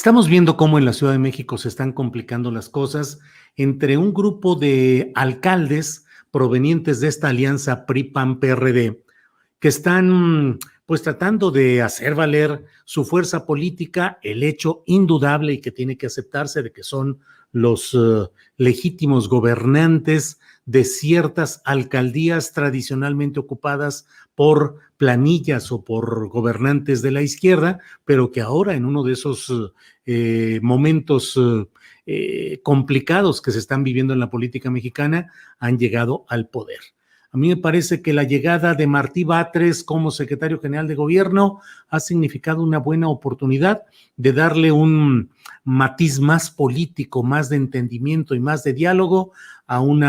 Estamos viendo cómo en la Ciudad de México se están complicando las cosas entre un grupo de alcaldes provenientes de esta alianza PRI-PAN-PRD que están pues tratando de hacer valer su fuerza política, el hecho indudable y que tiene que aceptarse de que son los legítimos gobernantes de ciertas alcaldías tradicionalmente ocupadas por planillas o por gobernantes de la izquierda, pero que ahora en uno de esos momentos complicados que se están viviendo en la política mexicana han llegado al poder. A mí me parece que la llegada de Martí Batres como secretario general de gobierno ha significado una buena oportunidad de darle un matiz más político, más de entendimiento y más de diálogo a un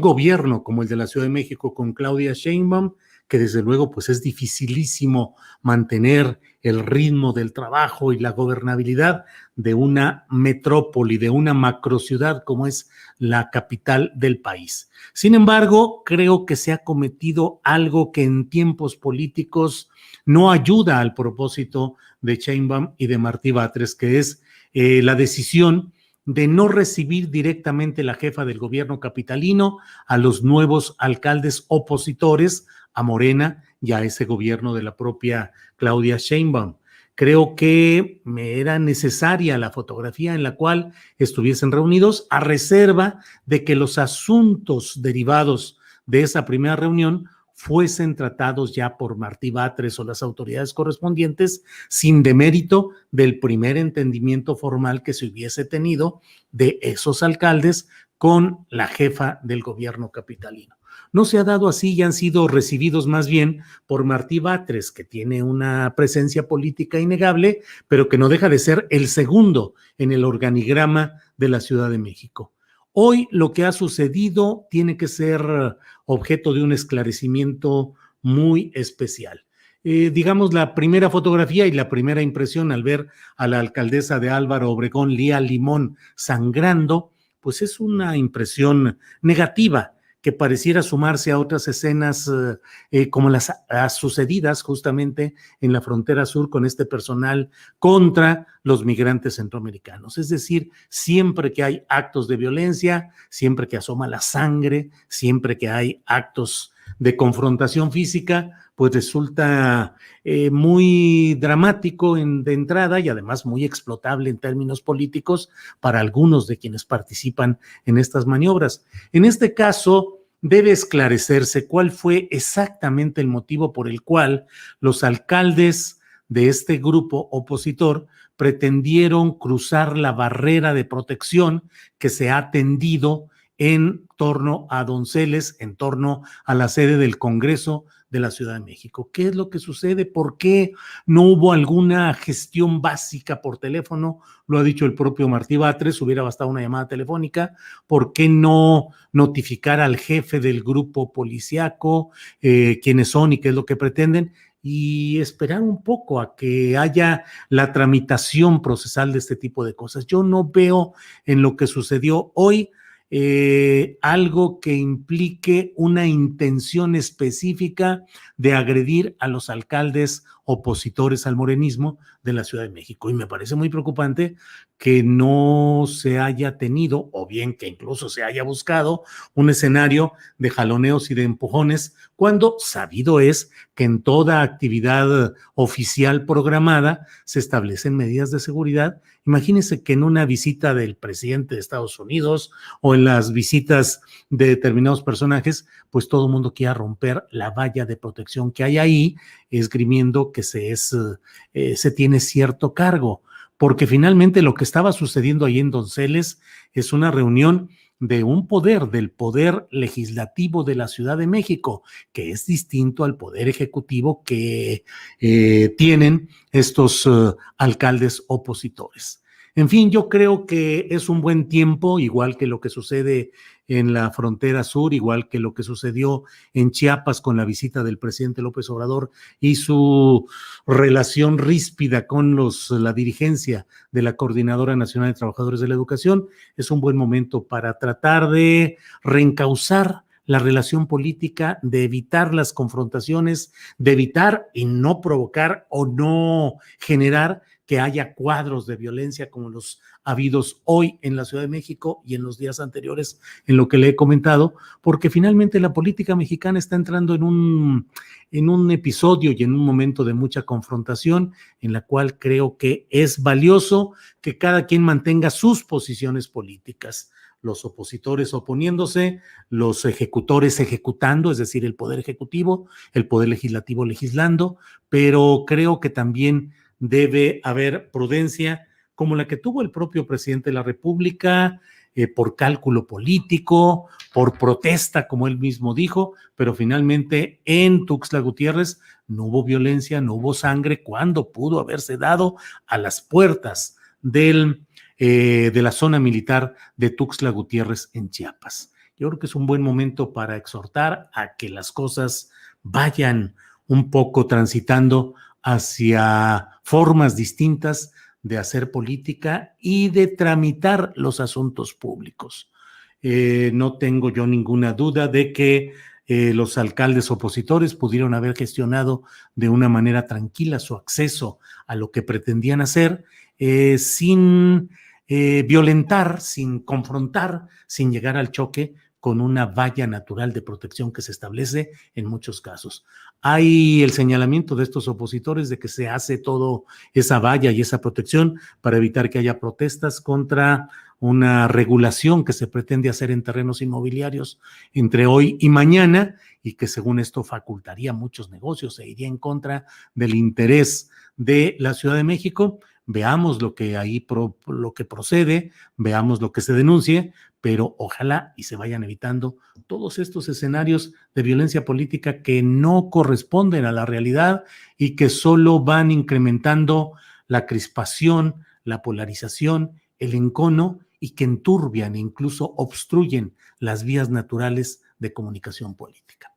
gobierno como el de la Ciudad de México con Claudia Sheinbaum, que desde luego pues es dificilísimo mantener el ritmo del trabajo y la gobernabilidad de una metrópoli, de una macrociudad como es la capital del país. Sin embargo, creo que se ha cometido algo que en tiempos políticos no ayuda al propósito de Sheinbaum y de Martí Batres, que es la decisión de no recibir directamente la jefa del gobierno capitalino a los nuevos alcaldes opositores a Morena y a ese gobierno de la propia Claudia Sheinbaum. Creo que me era necesaria la fotografía en la cual estuviesen reunidos, a reserva de que los asuntos derivados de esa primera reunión fuesen tratados ya por Martí Batres o las autoridades correspondientes, sin demérito del primer entendimiento formal que se hubiese tenido de esos alcaldes con la jefa del gobierno capitalino. No se ha dado así y han sido recibidos más bien por Martí Batres, que tiene una presencia política innegable, pero que no deja de ser el segundo en el organigrama de la Ciudad de México. Hoy lo que ha sucedido tiene que ser objeto de un esclarecimiento muy especial. Digamos, la primera fotografía y la primera impresión al ver a la alcaldesa de Álvaro Obregón, Lía Limón, sangrando, pues es una impresión negativa que pareciera sumarse a otras escenas como las sucedidas justamente en la frontera sur con este personal contra los migrantes centroamericanos. Es decir, siempre que hay actos de violencia, siempre que asoma la sangre, siempre que hay actos de confrontación física, pues resulta muy dramático de entrada y además muy explotable en términos políticos para algunos de quienes participan en estas maniobras. En este caso, debe esclarecerse cuál fue exactamente el motivo por el cual los alcaldes de este grupo opositor pretendieron cruzar la barrera de protección que se ha tendido en torno a Donceles, en torno a la sede del Congreso de la Ciudad de México. ¿Qué es lo que sucede? ¿Por qué no hubo alguna gestión básica por teléfono? Lo ha dicho el propio Martí Batres, hubiera bastado una llamada telefónica. ¿Por qué no notificar al jefe del grupo policíaco quiénes son y qué es lo que pretenden? Y esperar un poco a que haya la tramitación procesal de este tipo de cosas. Yo no veo en lo que sucedió hoy algo que implique una intención específica de agredir a los alcaldes opositores al morenismo de la Ciudad de México. Y me parece muy preocupante que no se haya tenido, o bien que incluso se haya buscado, un escenario de jaloneos y de empujones, cuando sabido es que en toda actividad oficial programada se establecen medidas de seguridad. Imagínense que en una visita del presidente de Estados Unidos o en las visitas de determinados personajes, pues todo el mundo quiera romper la valla de protección que hay ahí, esgrimiendo que se tiene cierto cargo, porque finalmente lo que estaba sucediendo ahí en Donceles es una reunión de un poder, del poder legislativo de la Ciudad de México, que es distinto al poder ejecutivo que tienen estos alcaldes opositores. En fin, yo creo que es un buen tiempo, igual que lo que sucede en la frontera sur, igual que lo que sucedió en Chiapas con la visita del presidente López Obrador y su relación ríspida con la dirigencia de la Coordinadora Nacional de Trabajadores de la Educación. Es un buen momento para tratar de reencauzar la relación política, de evitar las confrontaciones, de evitar y no provocar o no generar que haya cuadros de violencia como los habidos hoy en la Ciudad de México y en los días anteriores en lo que le he comentado, porque finalmente la política mexicana está entrando en un episodio y en un momento de mucha confrontación en la cual creo que es valioso que cada quien mantenga sus posiciones políticas, los opositores oponiéndose, los ejecutores ejecutando, es decir, el poder ejecutivo, el poder legislativo legislando, pero creo que también debe haber prudencia como la que tuvo el propio presidente de la República, por cálculo político, por protesta, como él mismo dijo, pero finalmente en Tuxtla Gutiérrez no hubo violencia, no hubo sangre, cuando pudo haberse dado a las puertas de la zona militar de Tuxtla Gutiérrez en Chiapas. Yo creo que es un buen momento para exhortar a que las cosas vayan un poco transitando hacia formas distintas de hacer política y de tramitar los asuntos públicos. No tengo yo ninguna duda de que los alcaldes opositores pudieron haber gestionado de una manera tranquila su acceso a lo que pretendían hacer, sin violentar, sin confrontar, sin llegar al choque con una valla natural de protección que se establece en muchos casos. Hay el señalamiento de estos opositores de que se hace todo esa valla y esa protección para evitar que haya protestas contra una regulación que se pretende hacer en terrenos inmobiliarios entre hoy y mañana, y que según esto facultaría muchos negocios e iría en contra del interés de la Ciudad de México. Veamos lo que ahí lo que procede, veamos lo que se denuncie, pero ojalá y se vayan evitando todos estos escenarios de violencia política que no corresponden a la realidad y que solo van incrementando la crispación, la polarización, el encono, y que enturbian e incluso obstruyen las vías naturales de comunicación política.